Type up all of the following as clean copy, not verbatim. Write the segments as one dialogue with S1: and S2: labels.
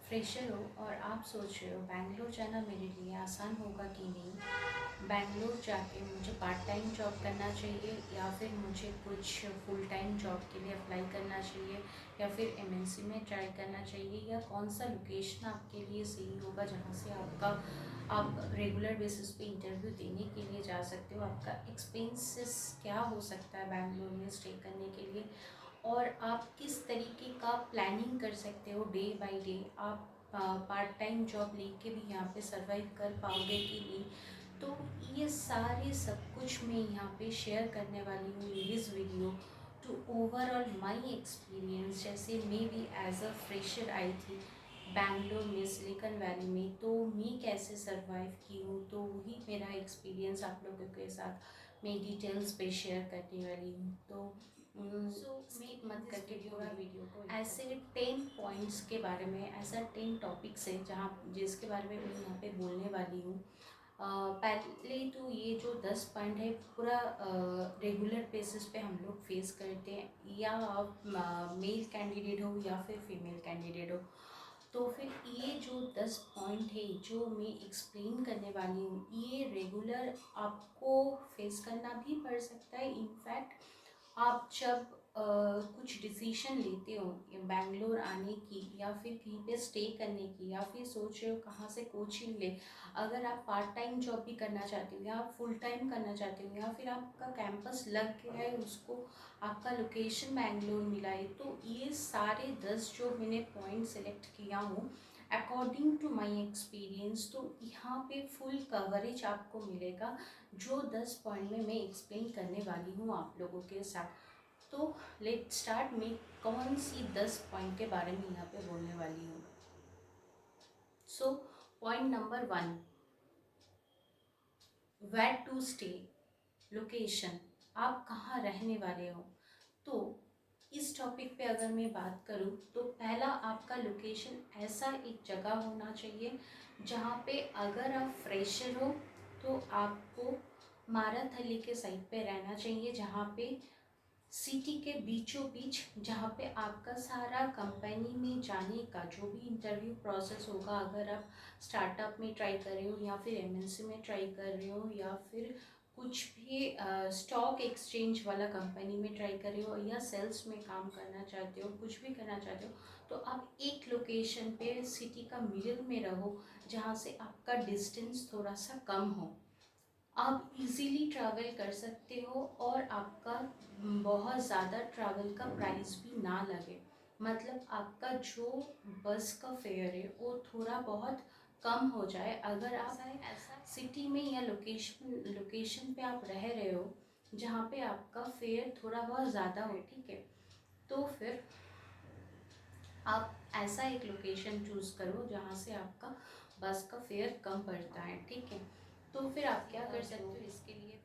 S1: Fresher हो और आप सोच रहे हो बैंगलोर जाना मेरे लिए आसान होगा कि नहीं, बैंगलोर जाके मुझे पार्ट टाइम जॉब करना चाहिए या फिर मुझे कुछ फुल टाइम जॉब के लिए अप्लाई करना चाहिए या फिर एमएनसी में ट्राई करना चाहिए, या कौन सा लोकेशन आपके लिए सही होगा जहाँ से आप रेगुलर बेसिस पे इंटरव्यू देने के लिए जा सकते हो, आपका एक्सपेंसेस क्या हो सकता है बैंगलोर में स्टे करने के लिए, और आप किस तरीके का प्लानिंग कर सकते हो डे बाय डे, आप पार्ट टाइम जॉब लेके भी यहाँ पे सरवाइव कर पाओगे कि नहीं। तो ये सारे सब कुछ मैं यहाँ पे शेयर करने वाली हूँ in this video to overall my experience. जैसे मैं भी एज अ फ्रेशर आई थी बैंगलोर में सिलिकॉन वैली में, तो मैं कैसे सरवाइव की हूँ, तो वही मेरा एक्सपीरियंस आप लोगों के साथ मैं डिटेल्स पे शेयर करने वाली हूँ। तो स्किप मत करके पूरा वीडियो को ऐसे 10 पॉइंट्स के बारे में, ऐसा 10 टॉपिक्स है जहाँ जिसके बारे में मैं यहाँ पे बोलने वाली हूँ। पहले तो ये जो 10 पॉइंट है पूरा रेगुलर बेसिस पे हम लोग फेस करते हैं, या आप मेल कैंडिडेट हो या फिर फीमेल कैंडिडेट हो। तो फिर ये जो 10 पॉइंट है जो मैं एक्सप्लेन करने वाली हूँ, ये रेगुलर आपको फेस करना भी पड़ सकता है। इनफैक्ट आप जब कुछ डिसीजन लेते हो बैंगलोर आने की या फिर कहीं पे स्टे करने की, या फिर सोच रहे हो कहाँ से कोचिंग ले, अगर आप पार्ट टाइम जॉब भी करना चाहते हो या आप फुल टाइम करना चाहते हो या फिर आपका कैंपस लग गया है, उसको आपका लोकेशन बैंगलोर मिला है, तो ये सारे 10 जो मैंने पॉइंट सेलेक्ट किया हूँ अकॉर्डिंग टू माई एक्सपीरियंस, तो यहाँ पे फुल कवरेज आपको मिलेगा जो 10 पॉइंट में मैं एक्सप्लेन करने वाली हूँ आप लोगों के साथ। तो लेट स्टार्ट, मैं कौन सी 10 पॉइंट के बारे में यहाँ पे बोलने वाली हूँ। So point number 1, where to stay, location, आप कहाँ रहने वाले हो। तो इस टॉपिक पे अगर मैं बात करूँ तो पहला आपका लोकेशन ऐसा एक जगह होना चाहिए जहाँ पे अगर आप फ्रेशर हो तो आपको माराथली के साइड पे रहना चाहिए, जहाँ पे सिटी के बीचों बीच, जहाँ पे आपका सारा कंपनी में जाने का जो भी इंटरव्यू प्रोसेस होगा, अगर आप स्टार्टअप में ट्राई कर रहे हो या फिर एमएनसी में ट्राई कर रहे हो या फिर कुछ भी स्टॉक एक्सचेंज वाला कंपनी में ट्राई कर रहे हो या सेल्स में काम करना चाहते हो, कुछ भी करना चाहते हो, तो आप एक लोकेशन पे सिटी का मिडिल में रहो जहाँ से आपका डिस्टेंस थोड़ा सा कम हो, आप इजीली ट्रैवल कर सकते हो और आपका बहुत ज़्यादा ट्रैवल का प्राइस भी ना लगे। मतलब आपका जो बस का फेयर है वो थोड़ा बहुत कम हो जाए अगर आप ऐसा सिटी में या लोकेशन पे आप रह रहे हो जहाँ पे आपका फेयर थोड़ा बहुत ज़्यादा हो, ठीक है। तो फिर आप ऐसा एक लोकेशन चूज़ करो जहाँ से आपका बस का फेयर कम पड़ता है, ठीक है। तो फिर आप क्या कर सकते हो इसके लिए,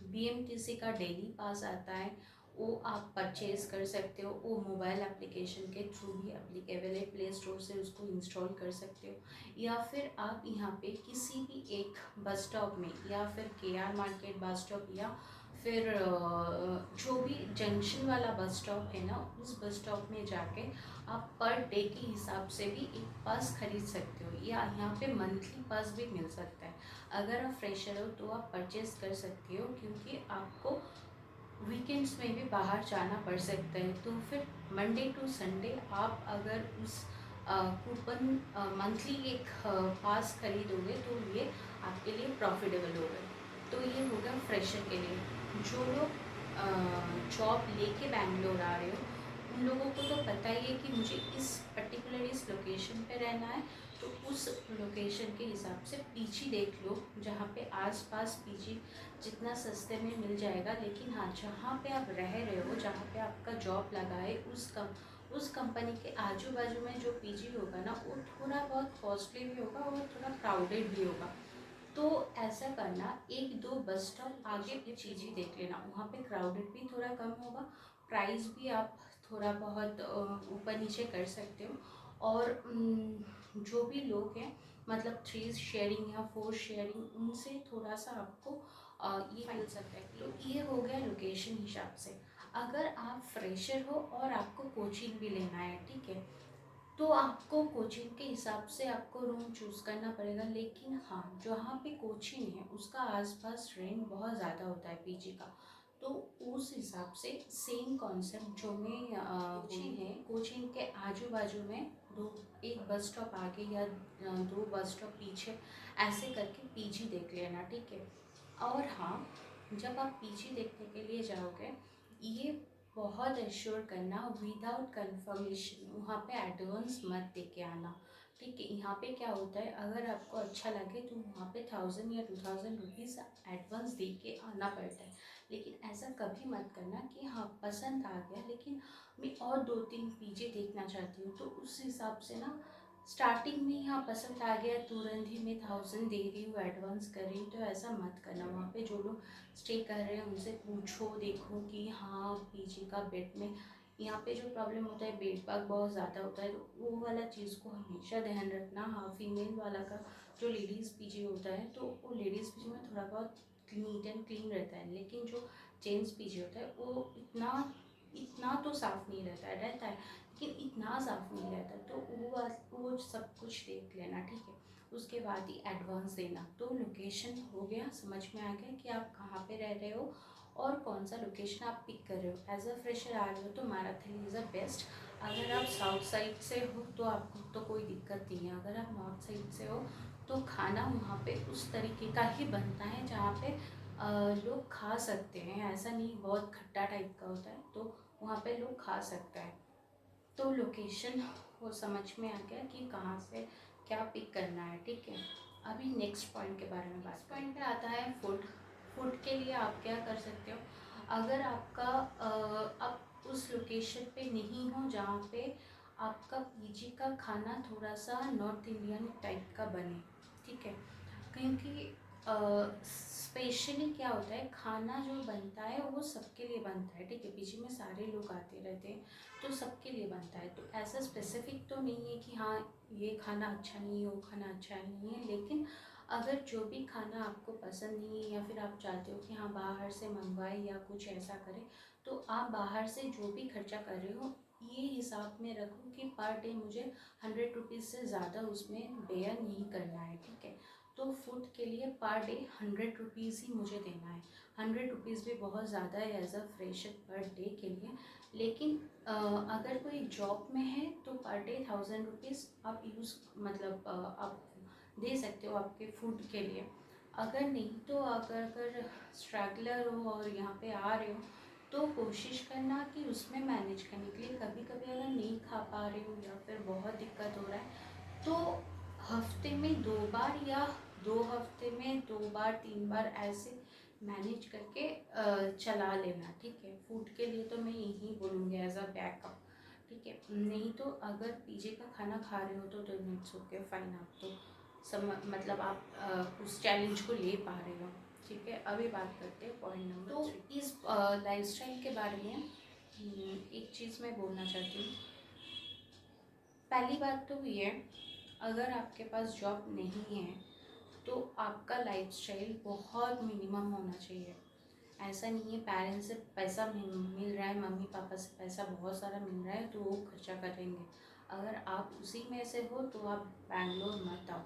S1: बीएमटीसी का डेली पास आता है, वो आप परचेज कर सकते हो, वो मोबाइल एप्लीकेशन के थ्रू भी अप्लीकेबल है, प्ले स्टोर से उसको इंस्टॉल कर सकते हो, या फिर आप यहाँ पे किसी भी एक बस स्टॉप में या फिर केआर मार्केट बस स्टॉप या फिर जो भी जंक्शन वाला बस स्टॉप है ना, उस बस स्टॉप में जाके आप पर डे के हिसाब से भी एक पास खरीद सकते हो, या यहाँ पे मंथली पास भी मिल सकता है। अगर आप फ्रेशर हो तो आप परचेज कर सकते हो, क्योंकि आपको वीकेंड्स में भी बाहर जाना पड़ सकता है। तो फिर मंडे टू संडे आप अगर उस कूपन मंथली एक पास खरीदोगे तो ये आपके लिए प्रॉफिटेबल होगा। तो ये होगा फ्रेशर के लिए। जो लोग जॉब लेके बैंगलोर आ रहे हो उन लोगों को तो पता ही है कि मुझे इस पर्टिकुलर इस लोकेशन पे रहना है, तो उस लोकेशन के हिसाब से पीजी देख लो, जहाँ पे आसपास पीजी जितना सस्ते में मिल जाएगा। लेकिन हाँ, जहाँ पे आप रह रहे हो, जहाँ पे आपका जॉब लगा है, उस कंपनी के आजू बाजू में जो पीजी होगा ना, वो थोड़ा बहुत कॉस्टली भी होगा और थोड़ा क्राउडेड भी होगा। तो ऐसा करना, एक दो बस स्टॉप आगे पीजी देख लेना, वहाँ पे क्राउडेड भी थोड़ा कम होगा, प्राइस भी आप थोड़ा बहुत ऊपर नीचे कर सकते हो, और जो भी लोग हैं मतलब 3 शेयरिंग या 4 शेयरिंग, उनसे थोड़ा सा आपको ये मिल सकता है। तो ये हो गया लोकेशन हिसाब से। अगर आप फ्रेशर हो और आपको कोचिंग भी लेना है, ठीक है, तो आपको कोचिंग के हिसाब से आपको रूम चूज़ करना पड़ेगा। लेकिन हाँ, जहाँ पे कोचिंग है उसका आसपास रेंट बहुत ज़्यादा होता है पीजी का, तो उस हिसाब से सेम कॉन्सेप्ट जो मैं कोचिंग है, कोचिंग के आजू बाजू में दो, एक बस स्टॉप आगे या दो बस स्टॉप पीछे ऐसे करके पीजी देख लेना, ठीक है। और हाँ, जब आप पीजी देखने के लिए जाओगे, ये बहुत एश्योर करना विदाउट कंफर्मेशन वहाँ पे एडवांस मत दे के आना, ठीक है। यहाँ पे क्या होता है, अगर आपको अच्छा लगे तो वहाँ पे 1000 या 2000 रुपीज़ एडवांस दे के आना पड़ता है। लेकिन ऐसा कभी मत करना कि हाँ पसंद आ गया लेकिन मैं और 2-3 पीजे देखना चाहती हूँ, तो उस हिसाब से ना स्टार्टिंग में यहाँ पसंद आ गया तुरंत ही मैं 1000 दे रही हूँ, एडवांस कर रही हूँ, तो ऐसा मत करना। वहाँ पे जो लोग स्टे कर रहे हैं उनसे पूछो, देखो कि हाँ पीजी का बेड में यहाँ पे जो प्रॉब्लम होता है, बेड बग बहुत ज़्यादा होता है, तो वो वाला चीज़ को हमेशा ध्यान रखना। हाँ, फीमेल वाला का जो लेडीज़ पीजी होता है, तो वो लेडीज़ पीजी में थोड़ा बहुत नीट एंड क्लीन रहता है, लेकिन जो जेंट्स पीजी होता है वो इतना इतना तो साफ़ नहीं रहता है, लेकिन इतना साफ़ नहीं रहता, तो वो सब कुछ देख लेना, ठीक है। उसके बाद ही एडवांस देना। तो लोकेशन हो गया, समझ में आ गया कि आप कहाँ पे रह रहे हो और कौन सा लोकेशन आप पिक कर रहे हो। एज अ फ्रेशर आ रहे हो तो मैराथन इज़ अ बेस्ट। अगर आप साउथ साइड से हो तो आपको तो कोई दिक्कत नहीं है। अगर आप नॉर्थ साइड से हो तो खाना वहाँ पे उस तरीके का ही बनता है जहाँ पे लोग खा सकते हैं, ऐसा नहीं बहुत खट्टा टाइप का होता है, तो वहाँ पे लोग खा सकते हैं। तो लोकेशन वो समझ में आ गया कि कहाँ से क्या पिक करना है, ठीक है। अभी नेक्स्ट पॉइंट के बारे में बात, पॉइंट पे आता है फूड। फूड के लिए आप क्या कर सकते हो, अगर आपका आप उस लोकेशन पे नहीं हो जहाँ पे आपका पीजी का खाना थोड़ा सा नॉर्थ इंडियन टाइप का बने, ठीक है। क्योंकि स्पेशली क्या होता है, खाना जो बनता है वो सबके लिए बनता है, ठीक है। पीजी में सारे लोग आते रहते हैं तो सबके लिए बनता है, तो ऐसा स्पेसिफिक तो नहीं है कि हाँ ये खाना अच्छा नहीं है, वो खाना अच्छा नहीं है। लेकिन अगर जो भी खाना आपको पसंद नहीं है या फिर आप चाहते हो कि हाँ बाहर से मंगवाए या कुछ ऐसा करें, तो आप बाहर से जो भी खर्चा कर रहे हो ये हिसाब में रखो कि पर डे मुझे 100 रुपीज़ से ज़्यादा उसमें बेयर नहीं करना है, ठीक है। तो फूड के लिए पर डे 100 रुपीज़ ही मुझे देना है। 100 रुपीज़ भी बहुत ज़्यादा है as a fresher per day के लिए। लेकिन अगर कोई जॉब में है तो पर डे 1000 रुपीज़ आप यूज़ मतलब आप दे सकते हो आपके फूड के लिए। अगर नहीं तो अगर स्ट्रगलर हो और यहाँ पे आ रहे हो तो कोशिश करना कि उसमें मैनेज करने के लिए कभी कभी अगर नहीं खा पा रहे हो या फिर बहुत दिक्कत हो रहा है तो हफ्ते में 2 बार या 2 हफ्ते में 2 बार 3 बार ऐसे मैनेज करके चला लेना, ठीक है। फूड के लिए तो मैं यही बोलूँगी एज अ बैकअप, ठीक है। नहीं तो अगर पीजे का खाना खा रहे हो तो इट्स ओके फाइन, आप तो मतलब आप उस चैलेंज को ले पा रहे हो, ठीक है। अभी बात करते हैं पॉइंट नंबर तो इस लाइफस्टाइल के बारे में एक चीज़ मैं बोलना चाहती हूँ। पहली बात तो ये, अगर आपके पास जॉब नहीं है तो आपका लाइफस्टाइल बहुत मिनिमम होना चाहिए। ऐसा नहीं है पेरेंट्स से पैसा मिल रहा है, मम्मी पापा से पैसा बहुत सारा मिल रहा है तो वो खर्चा करेंगे। अगर आप उसी में से हो तो आप बैंगलोर मत आओ,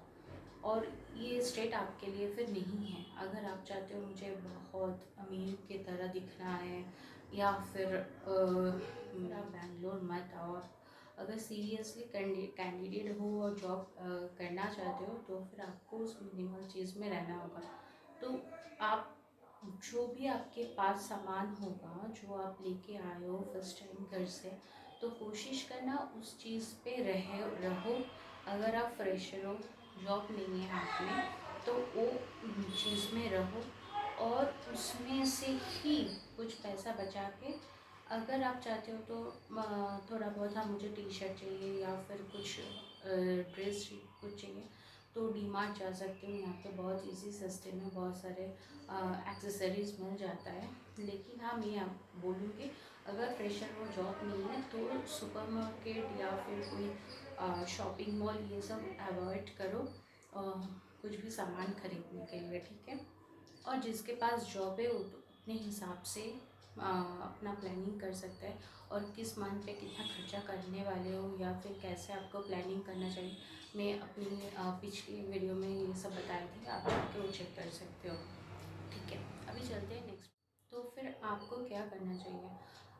S1: और ये स्टेट आपके लिए फिर नहीं है। अगर आप चाहते हो मुझे बहुत अमीर की तरह दिखना है या फिर आप बैंगलोर मत आओ। अगर सीरियसली कैंडिडेट हो और जॉब करना चाहते हो तो फिर आपको उस मिनिमल चीज़ में रहना होगा। तो आप जो भी आपके पास सामान होगा जो आप लेके आए हो फर्स्ट टाइम घर से, तो कोशिश करना उस चीज़ पे रहो। अगर आप फ्रेशर हो, जॉब नहीं है हाथ में, तो वो चीज़ में रहो और उसमें से ही कुछ पैसा बचा के, अगर आप चाहते हो तो थोड़ा बहुत हाँ मुझे टी शर्ट चाहिए या फिर कुछ ड्रेस कुछ चाहिए तो डी मार्ट जा सकते हो। यहाँ पे बहुत इजी सस्ते में बहुत सारे एक्सेसरीज़ मिल जाता है। लेकिन हाँ मैं आप बोलूँगी अगर फ्रेशर हो जॉब नहीं है तो सुपरमार्केट या फिर कोई शॉपिंग मॉल ये सब अवॉइड करो कुछ भी सामान खरीदने के लिए, ठीक है। और जिसके पास जॉब है वो तो अपने हिसाब से अपना प्लानिंग कर सकते हैं और किस मंथ पे कितना खर्चा करने वाले हो या फिर कैसे आपको प्लानिंग करना चाहिए। मैं अपनी पिछली वीडियो में ये सब बताई थी, आप जाके वो चेक कर सकते हो। ठीक है, अभी चलते हैं नेक्स्ट। तो फिर आपको क्या करना चाहिए,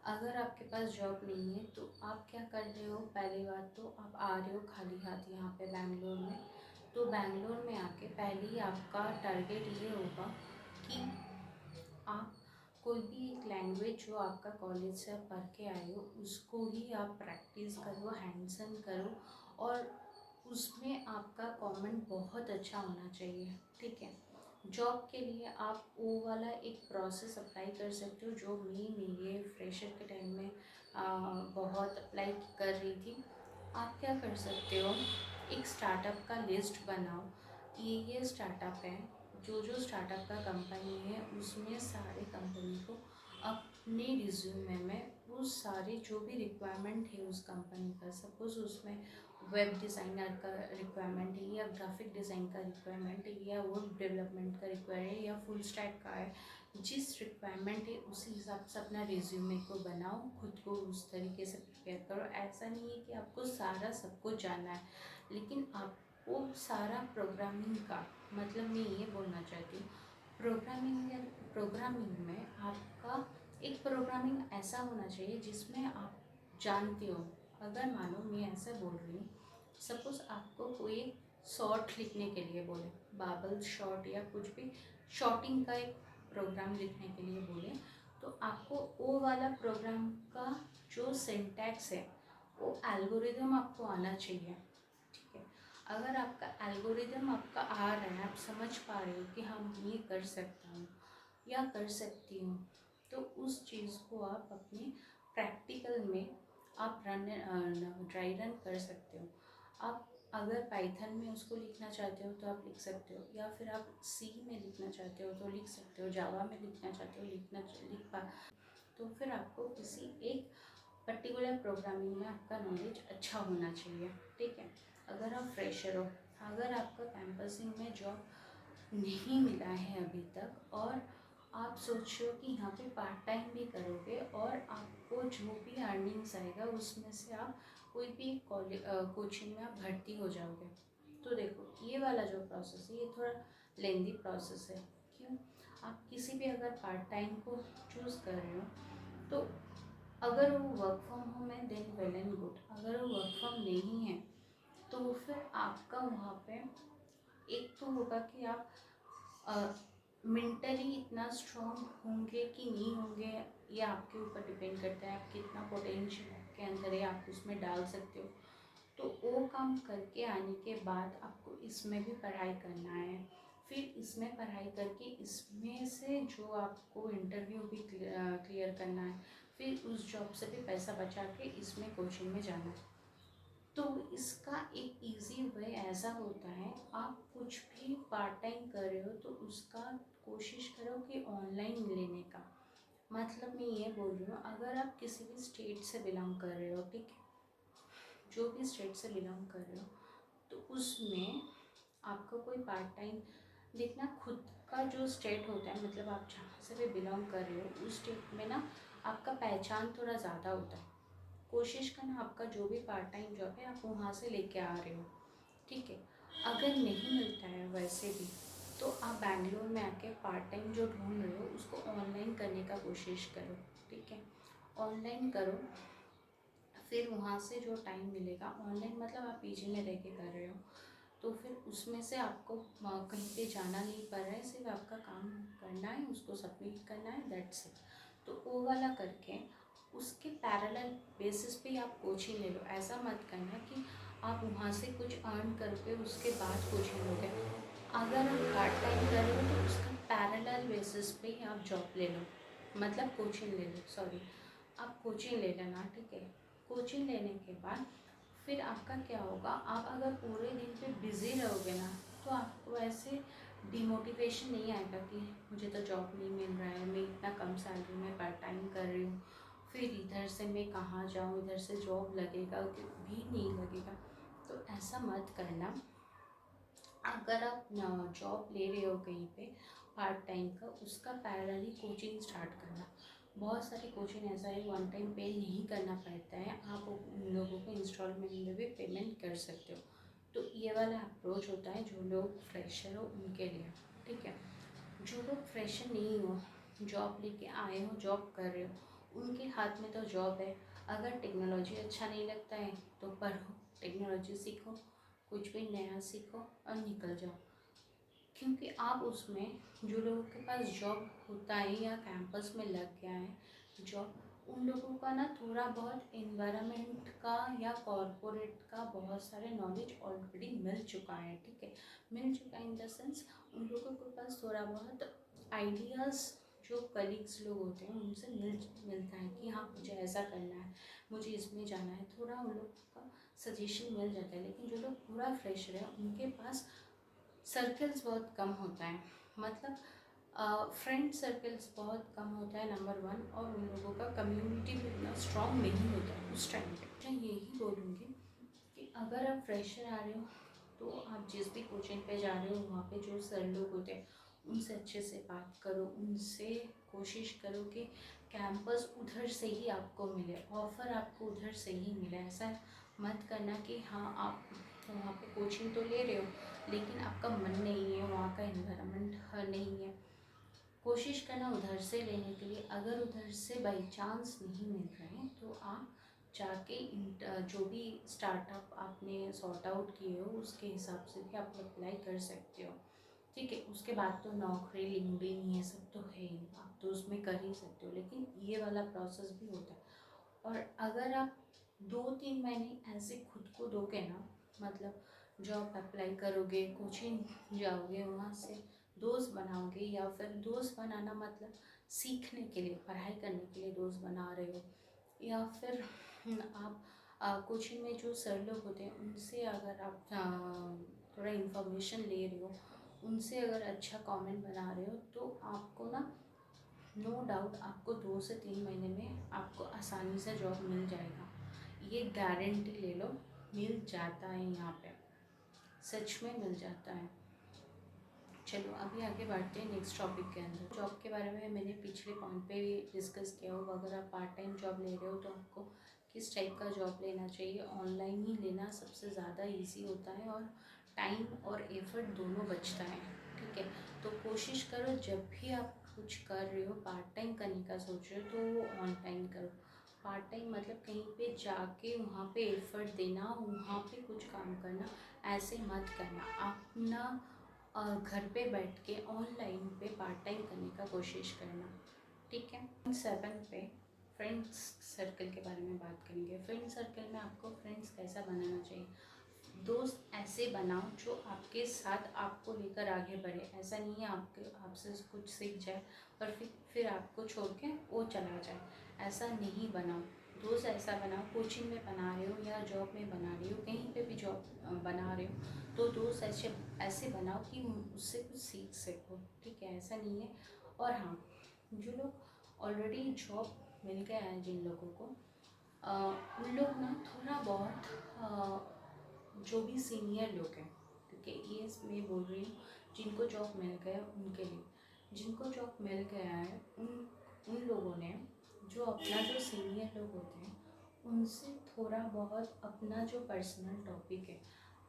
S1: अगर आपके पास जॉब नहीं है तो आप क्या कर रहे हो, पहली बात तो आप आ रहे हो खाली हाथ यहाँ पे बैंगलोर में। तो बैंगलोर में आके पहले ही आपका टारगेट ये होगा कि आप कोई भी एक लैंग्वेज जो आपका कॉलेज से आप पढ़ के आए हो उसको ही आप प्रैक्टिस करो, हैंड्स ऑन करो, और उसमें आपका कमेंट बहुत अच्छा होना चाहिए। ठीक है, जॉब के लिए आप वो वाला एक प्रोसेस अप्लाई कर सकते हो जो मैं मेरे फ्रेशर के टाइम में बहुत अप्लाई कर रही थी। आप क्या कर सकते हो, एक स्टार्टअप का लिस्ट बनाओ, ये स्टार्टअप है, जो स्टार्टअप का कंपनी है उसमें सारे कंपनी को अपने रिज्यूमे में वो सारे जो भी रिक्वायरमेंट है उस कंपनी का, सपोज़ उसमें वेब डिज़ाइनर का रिक्वायरमेंट है या ग्राफिक डिज़ाइन का रिक्वायरमेंट है या वेब डेवलपमेंट का रिक्वायरमेंट है या फुल स्टैक का है, जिस रिक्वायरमेंट है उसी हिसाब से अपना रिज्यूमे को बनाओ, खुद को उस तरीके से प्रिपेयर करो। ऐसा नहीं है कि आपको सारा सब कुछ जानना है, लेकिन आपको सारा प्रोग्रामिंग का मतलब मैं ये बोलना चाहती हूँ, प्रोग्रामिंग में आपका एक प्रोग्रामिंग ऐसा होना चाहिए जिसमें आप जानते हो। अगर मानो मैं ऐसा बोल रही हूँ, सपोज़ आपको कोई शॉर्ट लिखने के लिए बोले, बाबल शॉर्ट या कुछ भी शॉर्टिंग का एक प्रोग्राम लिखने के लिए बोले, तो आपको वो वाला प्रोग्राम का जो सिंटैक्स है वो एल्गोरिदम आपको आना चाहिए। ठीक है, अगर आपका एल्गोरिदम आपका आ रहा है, आप समझ पा रहे हो कि हम ये कर सकता हूँ या कर सकती हूँ, तो उस चीज़ को आप अपने प्रैक्टिकल में आप ड्राई रन कर सकते हो। आप अगर पाइथन में उसको लिखना चाहते हो तो आप लिख सकते हो, या फिर आप सी में लिखना चाहते हो तो लिख सकते हो, जावा में लिखना चाहते हो लिख पा। तो फिर आपको किसी एक पर्टिकुलर प्रोग्रामिंग में आपका नॉलेज अच्छा होना चाहिए। ठीक है, अगर आप फ्रेशर हो, अगर आपका कैंपसिंग में जॉब नहीं मिला है अभी तक और आप सोच रहे हो कि यहाँ पे पार्ट टाइम भी करोगे और आपको जो भी अर्निंग्स आएगा उसमें से आप कोई भी कोचिंग में आप भर्ती हो जाओगे, तो देखो ये वाला जो प्रोसेस है ये थोड़ा लेंदी प्रोसेस है। क्यों, आप किसी भी अगर पार्ट टाइम को चूज़ कर रहे हो तो अगर वो वर्क फ्रॉम होम है देन वेल एंड गुड, अगर वो वर्क फ्रॉम नहीं है तो फिर आपका वहाँ पे एक तो होगा कि आप मेंटली इतना स्ट्रॉन्ग होंगे कि नहीं होंगे, ये आपके ऊपर डिपेंड करता है, आप कितना पोटेंशियल आपके अंदर है आप उसमें डाल सकते हो। तो वो काम करके आने के बाद आपको इसमें भी पढ़ाई करना है, फिर इसमें पढ़ाई करके इसमें से जो आपको इंटरव्यू भी क्लियर करना है, फिर उस जॉब से भी पैसा बचा के इसमें कोचिंग में जाना है। तो इसका एक इजी वे ऐसा होता है, आप कुछ भी पार्ट टाइम कर रहे हो तो उसका कोशिश करो कि ऑनलाइन लेने का। मतलब मैं ये बोल रही हूँ, अगर आप किसी भी स्टेट से बिलोंग कर रहे हो, ठीक है, जो भी स्टेट से बिलोंग कर रहे हो, तो उसमें आपको कोई पार्ट टाइम देखना, खुद का जो स्टेट होता है, मतलब आप जहाँ से भी बिलोंग कर रहे हो उस स्टेट में ना आपका पहचान थोड़ा ज़्यादा होता है। कोशिश करना आपका जो भी पार्ट टाइम जॉब है आप वहाँ से लेके आ रहे हो। ठीक है, अगर नहीं मिलता है वैसे भी तो आप बैंगलोर में आके पार्ट टाइम जो ढूंढ रहे हो उसको ऑनलाइन करने का कोशिश करो। ठीक है, ऑनलाइन करो, फिर वहाँ से जो टाइम मिलेगा, ऑनलाइन मतलब आप पीजी में रह के कर रहे हो, तो फिर उसमें से आपको कहीं पे जाना नहीं पड़ रहा है, सिर्फ आपका काम करना है, उसको सबमिट करना है, दैट्स इट। तो वो वाला करके उसके पैरेलल बेसिस पे आप कोचिंग ले लो। ऐसा मत करना कि आप वहाँ से कुछ अर्न करके उसके बाद कोचिंग लोगे। अगर आप पार्ट टाइम कर रहे हो तो उसका पैरेलल बेसिस पे ही आप जॉब ले लो, मतलब कोचिंग ले लो, सॉरी, आप कोचिंग ले लेना। ठीक है, कोचिंग लेने के बाद फिर आपका क्या होगा, आप अगर पूरे दिन पे बिज़ी रहोगे ना तो आपको ऐसे डिमोटिवेशन नहीं आएगा कि मुझे तो जॉब नहीं मिल रहा है, मैं इतना कम सैलरी में पार्ट टाइम कर रही हूँ, फिर इधर से मैं कहाँ जाऊँ, इधर से जॉब लगेगा कि भी नहीं लगेगा। तो ऐसा मत करना। अगर आप जॉब ले रहे हो कहीं पे पार्ट टाइम का, उसका पैरेलली कोचिंग स्टार्ट करना। बहुत सारे कोचिंग ऐसा है वन टाइम पे नहीं करना पड़ता है, आप उन लोगों को इंस्टॉलमेंट में भी पेमेंट कर सकते हो। तो ये वाला अप्रोच होता है जो लोग फ्रेशर हो उनके लिए, ठीक है। जो लोग फ्रेशर नहीं हो, जॉब लेके आए हो, जॉब कर रहे हो, उनके हाथ में तो जॉब है। अगर टेक्नोलॉजी अच्छा नहीं लगता है तो पढ़ो, टेक्नोलॉजी सीखो, कुछ भी नया सीखो और निकल जाओ। क्योंकि आप उसमें, जो लोगों के पास जॉब होता है या कैंपस में लग गया है जॉब, उन लोगों का ना थोड़ा बहुत एनवायरनमेंट का या कॉरपोरेट का बहुत सारे नॉलेज ऑलरेडी मिल चुका है, ठीक है। मिल चुका है इन द सेंस उन लोगों के पास थोड़ा बहुत आइडियाज़, जो कलीग्स लोग होते हैं उनसे मिलता है कि हाँ मुझे ऐसा करना है, मुझे इसमें जाना है, थोड़ा उन लोग का सजेशन मिल जाता है। लेकिन जो लोग पूरा फ्रेशर है उनके पास सर्कल्स बहुत कम होता है, मतलब फ्रेंड सर्कल्स बहुत कम होता है नंबर वन, और उन लोगों का कम्युनिटी भी इतना स्ट्रॉन्ग नहीं होता है उस टाइम पे। मैं यही बोलूँगी कि अगर आप फ्रेशर आ रहे हो तो आप जिस भी कोचिंग पे जा रहे हो वहाँ पे जो सर लोग होते हैं उनसे अच्छे से बात करो, उनसे कोशिश करो कि कैंपस उधर से ही आपको मिले, ऑफ़र आपको उधर से ही मिले। ऐसा मत करना कि हाँ आप वहाँ पे कोचिंग तो ले रहे हो लेकिन आपका मन नहीं है, वहाँ का एनवायरनमेंट नहीं है। कोशिश करना उधर से लेने के लिए। अगर उधर से बाई चांस नहीं मिल रहे तो आप जाके जो भी स्टार्टअप आपने सॉर्ट आउट किए हो उसके हिसाब से भी आप अप्लाई कर सकते हो, ठीक है। उसके बाद तो नौकरी, लिंक्डइन, ये सब तो है ही, आप तो उसमें कर ही सकते हो, लेकिन ये वाला प्रोसेस भी होता है। और अगर आप 2-3 महीने ऐसे खुद को दोगे ना, मतलब जॉब अप्लाई करोगे, कोचिंग जाओगे, वहाँ से दोस्त बनाओगे, या फिर दोस्त बनाना मतलब सीखने के लिए, पढ़ाई करने के लिए दोस्त बना रहे हो, या फिर आप कोचिंग में जो सर लोग होते हैं उनसे अगर आप थोड़ा इन्फॉर्मेशन ले रहे हो, उनसे अगर अच्छा कमेंट बना रहे हो तो आपको ना, नो डाउट आपको 2 से 3 महीने में आपको आसानी से जॉब मिल जाएगा। ये गारंटी ले लो, मिल जाता है यहाँ पे, सच में मिल जाता है। चलो अभी आगे बढ़ते हैं नेक्स्ट टॉपिक के अंदर। जॉब के बारे में मैंने पिछले पॉइंट पे भी डिस्कस किया होगा। अगर आप पार्ट टाइम जॉब ले रहे हो तो आपको किस टाइप का जॉब लेना चाहिए। ऑनलाइन ही लेना सबसे ज़्यादा इजी होता है और टाइम और एफर्ट दोनों बचता है, ठीक है। तो कोशिश करो जब भी आप कुछ कर रहे हो, पार्ट टाइम करने का सोच रहे हो तो वो ऑनलाइन करो। पार्ट टाइम मतलब कहीं पे जाके वहाँ पे एफर्ट देना, वहाँ पे कुछ काम करना, ऐसे मत करना। अपना घर पे बैठ के ऑनलाइन पे पार्ट टाइम करने का कोशिश करना, ठीक है। 7 पे फ्रेंड्स सर्कल के बारे में बात करेंगे। फ्रेंड सर्कल में आपको फ्रेंड्स कैसा बनाना चाहिए। दोस्त ऐसे बनाओ जो आपके साथ आपको लेकर आगे बढ़े। ऐसा नहीं है आपसे कुछ सीख जाए और फिर आपको छोड़ के वो चला जाए, ऐसा नहीं बनाओ। दोस्त ऐसा बनाओ, कोचिंग में बना रहे हो या जॉब में बना रहे हो, कहीं पे भी जॉब बना रहे हो तो दोस्त ऐसे ऐसे बनाओ कि उससे कुछ सीख सको, ठीक है। ऐसा नहीं है। और हाँ, जो लोग ऑलरेडी जॉब मिल गया है जिन लोगों को, उन लोग ना थोड़ा बहुत जो भी सीनियर लोग हैं, ठीक है, ये मैं बोल रही हूँ जिनको जॉब मिल गया उनके लिए। जिनको जॉब मिल गया है उन लोगों ने जो अपना, जो सीनियर लोग होते हैं उनसे थोड़ा बहुत अपना जो पर्सनल टॉपिक है,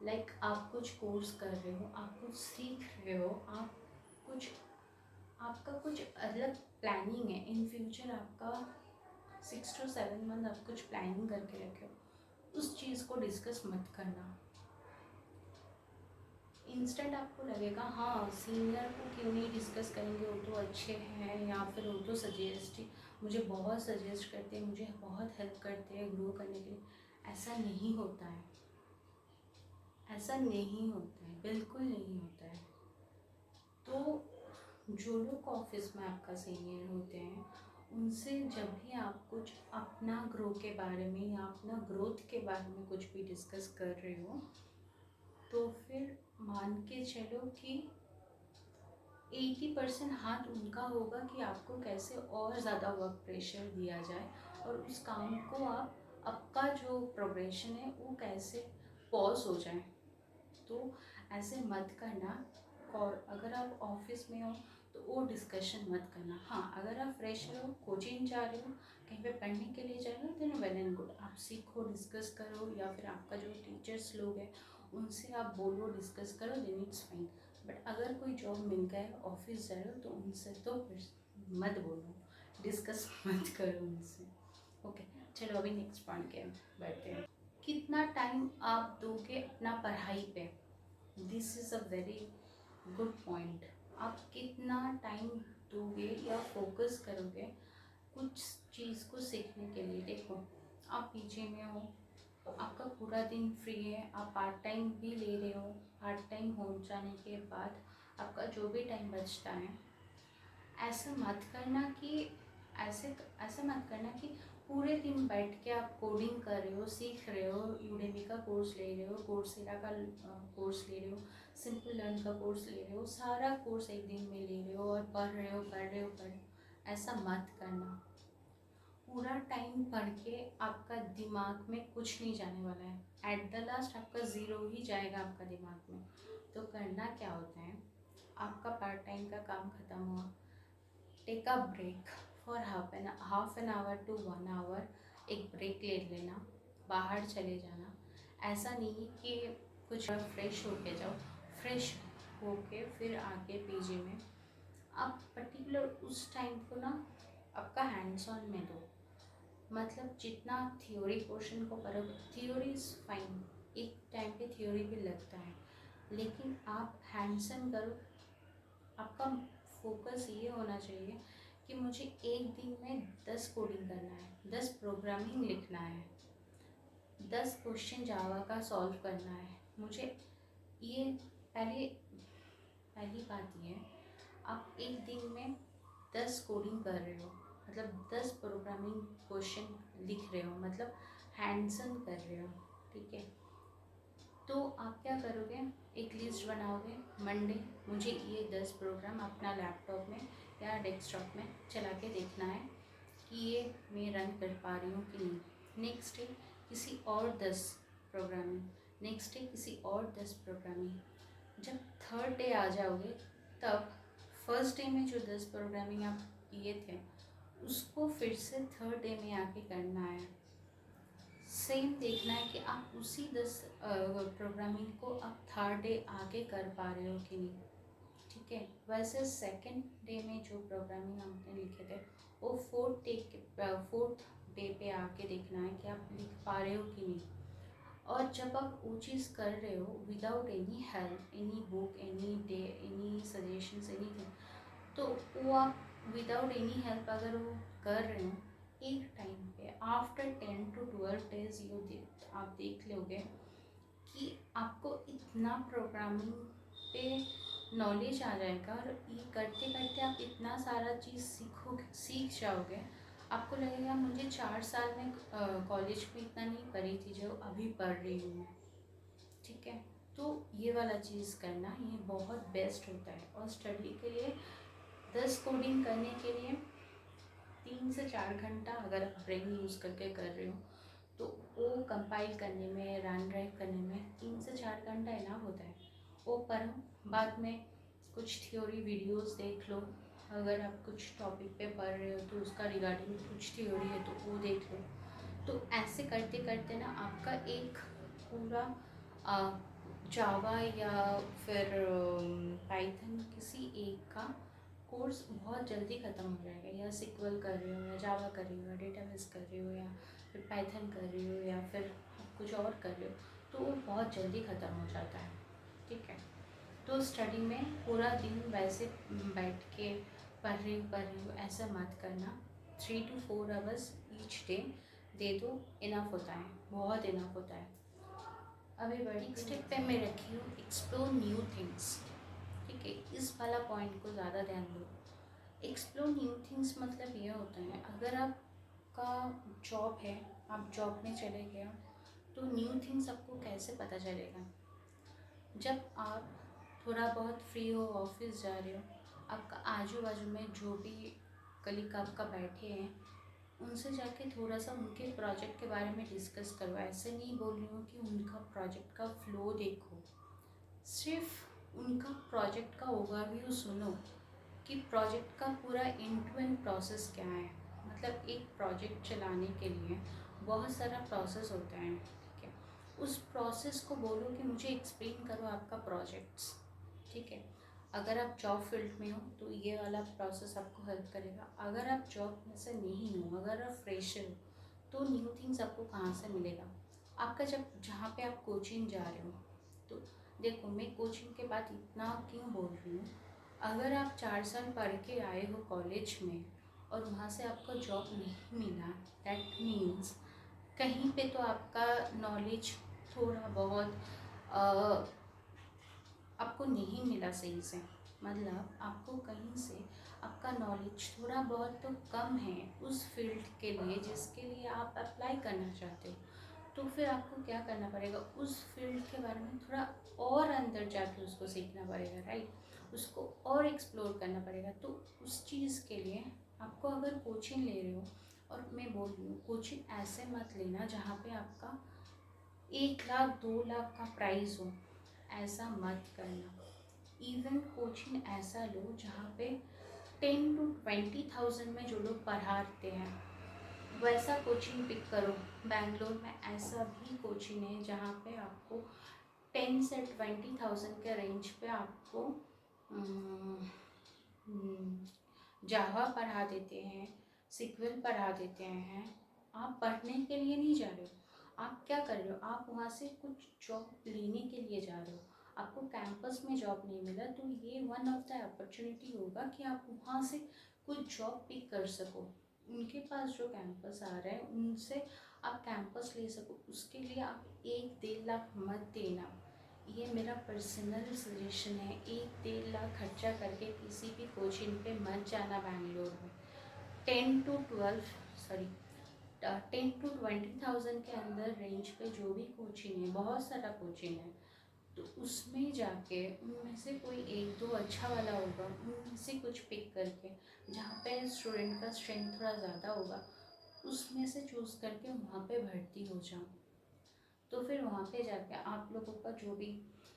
S1: लाइक आप कुछ कोर्स कर रहे हो, आप कुछ सीख रहे हो, आप कुछ, आपका कुछ अलग प्लानिंग है इन फ्यूचर, आपका 6 to 7 मंथ आप कुछ प्लानिंग करके रखे हो, उस चीज़ को डिस्कस मत करना। इंस्टेंट आपको लगेगा हाँ सीनियर को क्यों नहीं डिस्कस करेंगे, वो तो अच्छे हैं, या फिर वो तो मुझे बहुत सजेस्ट करते हैं, मुझे बहुत हेल्प करते हैं ग्रो करने के लिए। ऐसा नहीं होता है, ऐसा नहीं होता है, बिल्कुल नहीं होता है। तो जो लोग ऑफिस में आपका सीनियर होते हैं उनसे जब भी आप कुछ अपना ग्रो के बारे में या अपना ग्रोथ के बारे में कुछ भी डिस्कस कर रहे हो तो फिर मान के चलो कि 80% हाथ उनका होगा कि आपको कैसे और ज़्यादा वर्क प्रेशर दिया जाए और उस काम को आपका जो प्रोग्रेशन है वो कैसे पॉज हो जाए। तो ऐसे मत करना। और अगर आप ऑफिस में हो तो वो डिस्कशन मत करना। हाँ, अगर आप फ्रेशर हो, कोचिंग जा रहे हो, कहीं पे पढ़ने के लिए जा रहे हो, देन वेल एंड गुड, आप सीखो, डिस्कस करो, या फिर आपका जो टीचर्स लोग हैं उनसे आप बोलो, डिस्कस करो, देन इट्स फाइन। बट अगर कोई जॉब मिल गया है, ऑफिस जा रहे हो, तो उनसे तो फिर मत बोलो, डिस्कस मत करो उनसे। ओके, चलो अभी नेक्स्ट पॉइंट के बढ़ते हैं। कितना टाइम आप दोगे अपना पढ़ाई पे? This is a very good point. आप कितना टाइम दोगे या फोकस करोगे कुछ चीज़ को सीखने के लिए? देखो, आप पीजी में हो, आपका पूरा दिन फ्री है, आप पार्ट टाइम भी ले रहे हो, पार्ट टाइम हो जाने के बाद आपका जो भी टाइम बचता है, ऐसा मत करना कि ऐसे मत करना कि पूरे दिन बैठ के आप कोडिंग कर रहे हो, सीख रहे हो, यूडेमी का कोर्स ले रहे हो, कोर्सेरा का कोर्स ले रहे हो, सिंपल लर्न का कोर्स ले रहे हो, सारा कोर्स एक दिन में ले रहे हो और पढ़ रहे हो। ऐसा मत करना। पूरा टाइम पढ़ के आपका दिमाग में कुछ नहीं जाने वाला है, एट द लास्ट आपका ज़ीरो ही जाएगा आपका दिमाग में। तो करना क्या होता है, आपका पार्ट टाइम का काम ख़त्म हुआ, take a break for half an hour to 1 hour, एक ब्रेक ले लेना, बाहर चले जाना। ऐसा नहीं कि कुछ फ्रेश होके जाओ, फ्रेश होके फिर आके पीजी में आप पर्टिकुलर उस टाइम को ना आपका हैंड्स ऑन में दो। मतलब जितना आप थियोरी पोर्शन को पढ़ोगे, थियोरी इज़ फाइन, एक टाइम पे थियोरी भी लगता है, लेकिन आप हैंड्स ऑन करो। आपका फोकस ये होना चाहिए कि मुझे एक दिन में 10 कोडिंग करना है, 10 प्रोग्रामिंग लिखना है, 10 क्वेश्चन जावा का सॉल्व करना है मुझे। ये पहली बात ये है, आप एक दिन में 10 कोडिंग कर रहे हो, मतलब 10 प्रोग्रामिंग क्वेश्चन लिख रहे हो, मतलब हैंड्स ऑन कर रहे हो, ठीक है। तो आप क्या करोगे, एक लिस्ट बनाओगे, मंडे मुझे ये 10 प्रोग्राम अपना लैपटॉप में या डेस्कटॉप में चला के देखना है कि ये मैं रन कर पा रही हूँ कि नहीं। नेक्स्ट डे किसी और 10 प्रोग्रामिंग, नेक्स्ट डे किसी और 10 प्रोग्रामिंग। जब थर्ड डे आ जाओगे, तब फर्स्ट डे में जो 10 प्रोग्रामिंग आप किए थे उसको फिर से थर्ड डे में आके करना है। सेम देखना है कि आप उसी 10 प्रोग्रामिंग को आप थर्ड डे आगे कर पा रहे हो कि नहीं, ठीक है। वैसे सेकंड डे में जो प्रोग्रामिंग हमने लिखे थे वो फोर्थ डे पे आके देखना है कि आप लिख पा रहे हो कि नहीं। और जब आप वो चीज़ कर रहे हो without any help, any book, any suggestions, anything, तो वो आप विदाउट एनी हेल्प अगर वो कर रहे हो, एक टाइम पे आफ्टर 10 to 12 डेज आप देख लोगे कि आपको इतना प्रोग्रामिंग पे नॉलेज आ जाएगा, और ये करते करते आप इतना सारा चीज़ सीख जाओगे। आपको लगेगा मुझे 4 साल में कॉलेज में इतना नहीं पढ़ी थी जो अभी पढ़ रही हूँ मैं, ठीक है। तो ये वाला चीज़ करना, ये बहुत बेस्ट होता है। और स्टडी के लिए 10 कोडिंग करने के लिए 3 से 4 घंटा अगर आप ब्रेन यूज़ करके कर रहे हो, तो वो कंपाइल करने में, रन ड्राइव करने में 3 से 4 घंटा इनफ होता है। वो पढ़ो, बाद में कुछ थ्योरी वीडियोस देख लो, अगर आप कुछ टॉपिक पे पढ़ रहे हो तो उसका रिगार्डिंग कुछ थ्योरी है तो वो देख लो। तो ऐसे करते करते ना आपका एक पूरा जावा या फिर पाइथन किसी एक का कोर्स बहुत जल्दी ख़त्म हो जाएगा। या सिक्वल कर रहे हो, या जावा कर रहे हो, या डेटाबेस कर रहे हो, या फिर पाइथन कर रहे हो, या फिर कुछ और कर रहे हो, तो वो बहुत जल्दी ख़त्म हो जाता है, ठीक है। तो स्टडी में पूरा दिन वैसे बैठ के पढ़ रही हो ऐसा मत करना। 3 to 4 hours each day they दो, इनफ होता है, बहुत इनफ होता है। अभी बड़ी स्टेप पे मैं रखी हूँ एक्सप्लोर न्यू थिंग्स, ठीक है। इस वाला पॉइंट को ज़्यादा ध्यान दो। एक्सप्लोर न्यू थिंग्स मतलब ये होता है, अगर आपका जॉब है, आप जॉब में चले गए हो, तो न्यू थिंग्स आपको कैसे पता चलेगा? जब आप थोड़ा बहुत फ्री हो, ऑफिस जा रहे हो, आपका आजू बाजू में जो भी कलीग आपका बैठे हैं उनसे जाके थोड़ा सा उनके प्रोजेक्ट के बारे में डिस्कस करो। ऐसे नहीं बोल रही हूँ कि उनका प्रोजेक्ट का फ्लो देखो, सिर्फ उनका प्रोजेक्ट का ओवरव्यू सुनो कि कि प्रोजेक्ट का पूरा एंड टू एंड प्रोसेस क्या है। मतलब एक प्रोजेक्ट चलाने के लिए बहुत सारा प्रोसेस होता है, ठीक है। उस प्रोसेस को बोलो कि मुझे एक्सप्लेन करो आपका प्रोजेक्ट्स, ठीक है। अगर आप जॉब फील्ड में हो तो ये वाला प्रोसेस आपको हेल्प करेगा। अगर आप जॉब में से नहीं हो, अगर आप फ्रेशर हो, तो न्यू थिंग्स आपको कहाँ से मिलेगा। आपका जब जहाँ पे आप कोचिंग जा रहे हो, तो देखो मैं कोचिंग के बाद इतना क्यों बोल रही हूँ, अगर आप 4 साल पढ़ के आए हो कॉलेज में और वहाँ से आपको जॉब नहीं मिला, दैट मीन्स कहीं पे तो आपका नॉलेज थोड़ा बहुत आपको नहीं मिला सही से। मतलब आपको कहीं से आपका नॉलेज थोड़ा बहुत तो कम है उस फील्ड के लिए जिसके लिए आप अप्लाई करना चाहते हो। तो फिर आपको क्या करना पड़ेगा, उस फील्ड के बारे में थोड़ा और अंदर जाके उसको सीखना पड़ेगा, राइट। उसको और एक्सप्लोर करना पड़ेगा। तो उस चीज़ के लिए आपको अगर कोचिंग ले रहे हो, और मैं बोल रही हूँ कोचिंग ऐसे मत लेना जहाँ पे आपका 1 लाख 2 लाख का प्राइस हो, ऐसा मत करना। इवन कोचिंग ऐसा लो जहाँ पे 10 to 20 थाउजेंड में जो लोग पढ़ाते हैं वैसा कोचिंग पिक करो। बैंगलोर में ऐसा भी कोचिंग है जहाँ पे आपको 10 से 20 थाउजेंड के रेंज पे आपको जावा पढ़ा देते हैं, सिक्वल पढ़ा देते हैं। आप पढ़ने के लिए नहीं जा रहे हो, आप क्या कर रहे हो, आप वहाँ से कुछ जॉब लेने के लिए जा रहे हो। आपको कैंपस में जॉब नहीं मिला तो ये वन ऑफ द अपॉर्चुनिटी होगा कि आप वहाँ से कुछ जॉब पिक कर सको। उनके पास जो कैंपस आ रहा है उनसे आप कैंपस ले सको। उसके लिए आप 1-1.5 लाख मत देना, ये मेरा पर्सनल सजेशन है। 1-1.5 लाख खर्चा करके किसी भी कोचिंग पे मत जाना बैंगलोर में। 10 to 20 थाउजेंड के अंदर रेंज पे जो भी कोचिंग है, बहुत सारा कोचिंग है, तो उसमें जाके उनमें से कोई 1-2 अच्छा वाला होगा, उनमें से कुछ पिक करके जहाँ पे स्टूडेंट का स्ट्रेंथ थोड़ा ज़्यादा होगा उसमें से चूज़ करके वहाँ पे भर्ती हो जाओ। तो फिर वहाँ पे जाके आप लोगों का जो भी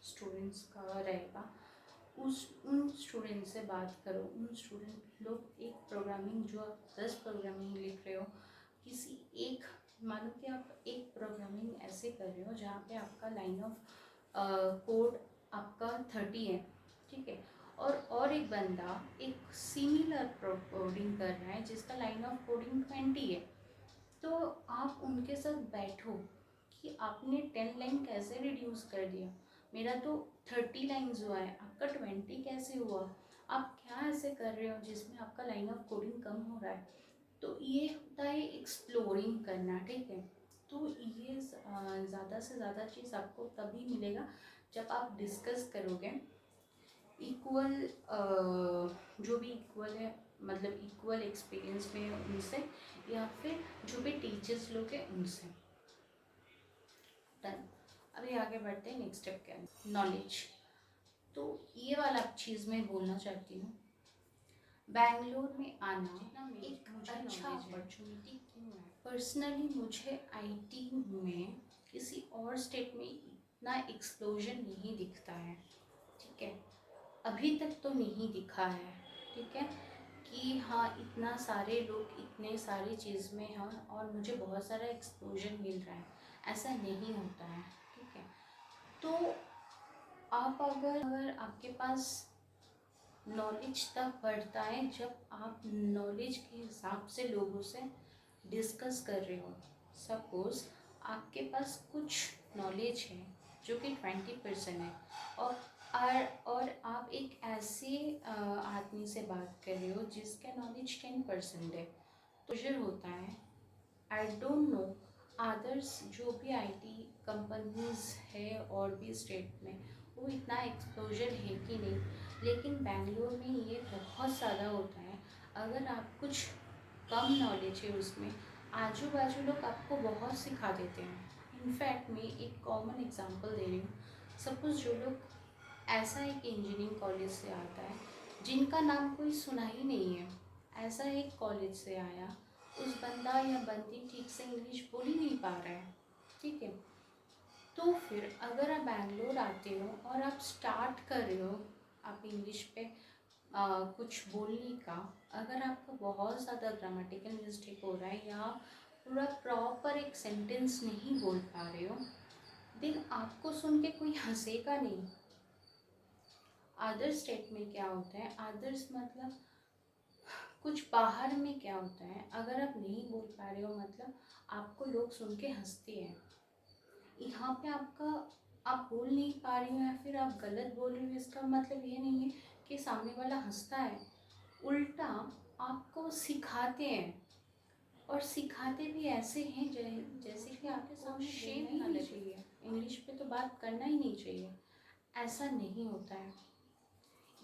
S1: स्टूडेंट्स का रहेगा उन स्टूडेंट से बात करो। उन स्टूडेंट लोग एक प्रोग्रामिंग जो आप 10 प्रोग्रामिंग लिख रहे हो, किसी एक मानो कि आप एक प्रोग्रामिंग ऐसे कर रहे हो जहाँ पे आपका लाइन ऑफ कोड आपका 30 है, ठीक है। और एक बंदा एक सिमिलर कोडिंग कर रहा है जिसका लाइन ऑफ कोडिंग 20 है। तो आप उनके साथ बैठो कि आपने 10 लाइन कैसे रिड्यूस कर दिया, मेरा तो 30 लाइन्स हुआ है, आपका 20 कैसे हुआ, आप क्या ऐसे कर रहे हो जिसमें आपका लाइन ऑफ कोडिंग कम हो रहा है। तो ये होता है एक्सप्लोरिंग करना, ठीक है। तो ये ज़्यादा से ज़्यादा चीज़ आपको तभी मिलेगा जब आप डिस्कस करोगे इक्वल, जो भी इक्वल है, मतलब इक्वल एक्सपीरियंस में है उनसे, या फिर जो भी टीचर्स लोग हैं उनसे। डन। अभी आगे बढ़ते हैं नेक्स्ट स्टेप क्या है, नॉलेज। तो ये वाला चीज़ मैं बोलना चाहती हूँ, बैंगलोर में आना एक अच्छा अपॉर्चुनिटी क्यों है। पर्सनली मुझे आईटी में किसी और स्टेट में इतना एक्सप्लोजन नहीं दिखता है, ठीक है। अभी तक तो नहीं दिखा है, ठीक है, कि हाँ इतना सारे लोग इतने सारी चीज़ में हैं और मुझे बहुत सारा एक्सपोजर मिल रहा है, ऐसा नहीं होता है, ठीक है। तो आप अगर आपके पास नॉलेज तब बढ़ता है जब आप नॉलेज के हिसाब से लोगों से डिस्कस कर रहे हो। सपोज़ आपके पास कुछ नॉलेज है जो कि 20% है, और आप एक ऐसे आदमी से बात कर रहे हो जिसका नॉलेज 10% है, तो जो होता है, आई डोंट नो अदर्स जो भी आईटी कंपनीज है और भी स्टेट में वो इतना एक्सपोजर है कि नहीं, लेकिन बेंगलोर में ये बहुत ज़्यादा होता है। अगर आप कुछ कम नॉलेज है उसमें, आजू बाजू लोग आपको बहुत सिखा देते हैं। इनफैक्ट मैं एक कॉमन एग्जांपल दे रही हूँ। सपोज़ जो लोग ऐसा एक इंजीनियरिंग कॉलेज से आता है जिनका नाम कोई सुना ही नहीं है, ऐसा एक कॉलेज से आया, उस बंदा या बंदी ठीक से इंग्लिश बोल ही नहीं पा रहा है, ठीक है। तो फिर अगर आप बैंगलोर आते हो और आप स्टार्ट कर रहे हो, आप इंग्लिश पे कुछ बोलने का, अगर आपका बहुत ज़्यादा ग्रामेटिकल मिस्टेक हो रहा है या पूरा प्रॉपर एक सेंटेंस नहीं बोल पा रहे हो, देन आपको सुन के कोई हंसेगा नहीं। अदर स्टेट में क्या होता है, अदर्स मतलब कुछ बाहर में क्या होता है, अगर आप नहीं बोल पा रहे हो मतलब आपको लोग सुन के हंसते हैं। यहाँ पे आपका आप बोल नहीं पा रही हो या फिर आप गलत बोल रही हो, इसका मतलब ये नहीं है कि सामने वाला हंसता है। उल्टा आपको सिखाते हैं, और सिखाते भी ऐसे हैं जैसे कि आपके सामने शेम ही नहीं चाहिए, इंग्लिश पे तो बात करना ही नहीं चाहिए, ऐसा नहीं होता है।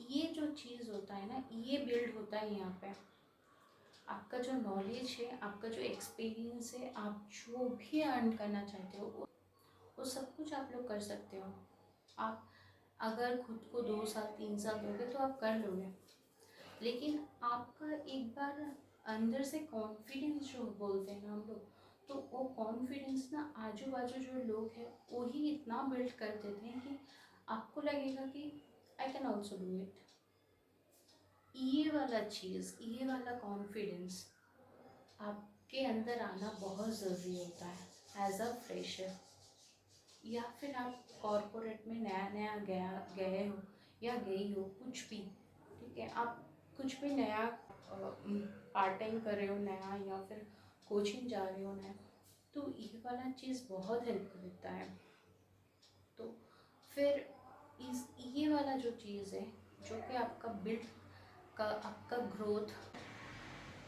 S1: ये जो चीज़ होता है ना, ये बिल्ड होता है यहाँ पे। आपका जो नॉलेज है, आपका जो एक्सपीरियंस है, आप जो भी अर्न करना चाहते हो वो सब कुछ आप लोग कर सकते हो। आप अगर खुद को 2 साल 3 साल दोगे तो आप कर लोगे, लेकिन आपका एक बार अंदर से कॉन्फिडेंस जो बोलते हैं ना हम लोग, तो वो कॉन्फिडेंस ना आजू बाजू जो लोग हैं वही इतना बिल्ड कर देते हैं कि आपको लगेगा कि I can also do it. ये वाला चीज़, ये वाला कॉन्फिडेंस आपके अंदर आना बहुत ज़रूरी होता है एज अ फ्रेशर, या फिर आप कॉरपोरेट में नया नया गए हो या गई हो, कुछ भी ठीक है, आप कुछ भी नया पार्ट टाइम कर रहे हो नया, या फिर कोचिंग जा रहे हो नया, तो ये वाला चीज़ बहुत हेल्प करता है। तो फिर इस ये वाला जो चीज़ है जो कि आपका बिल्ड का, आपका ग्रोथ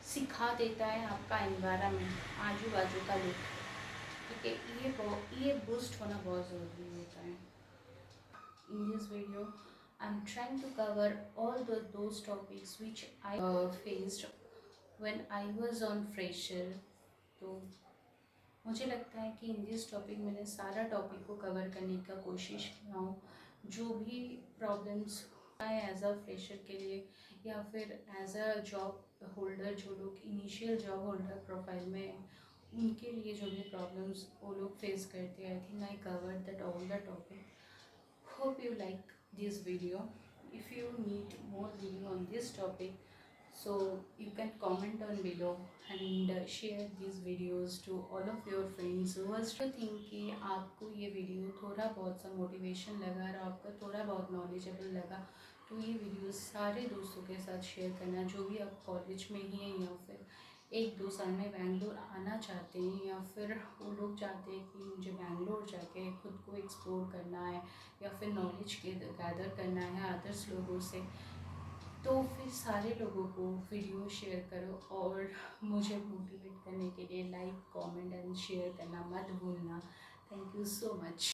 S1: सिखा देता है, आपका एनवायरनमेंट आजू बाजू का लुक, ठीक है, ये बूस्ट होना बहुत ज़रूरी होता है। In this video, I'm trying to cover all those topics which I faced when I was on fresher। तो मुझे लगता है कि इन दिस टॉपिक मैंने सारा टॉपिक को कवर करने का कोशिश किया हूँ। जो भी प्रॉब्लम्स आए एज अ फ्रेशर के लिए, या फिर एज अ जॉब होल्डर, जो लोग इनिशियल जॉब होल्डर प्रोफाइल में हैं, उनके लिए जो भी प्रॉब्लम्स वो लोग फेस करते हैं, I think I cover that all the topic. Hope you like this video. If you need more video on this topic, so you can comment on below and share these videos to all of your friends who are still think कि आपको ये video थोड़ा बहुत सा motivation लगा और आपका थोड़ा बहुत नॉलेजेबल लगा, तो ये वीडियो सारे दोस्तों के साथ शेयर करना, जो भी आप कॉलेज में ही हैं या फिर 1-2 साल में बैंगलोर आना चाहते हैं, या फिर वो लोग चाहते हैं कि मुझे बैंगलोर जाके खुद को एक्सप्लोर करना है या फिर नॉलेज गैदर करना है अदर्स लोगों से, तो फिर सारे लोगों को वीडियो शेयर करो, और मुझे मोटिवेट करने के लिए लाइक कमेंट एंड शेयर करना मत भूलना। Thank you so much.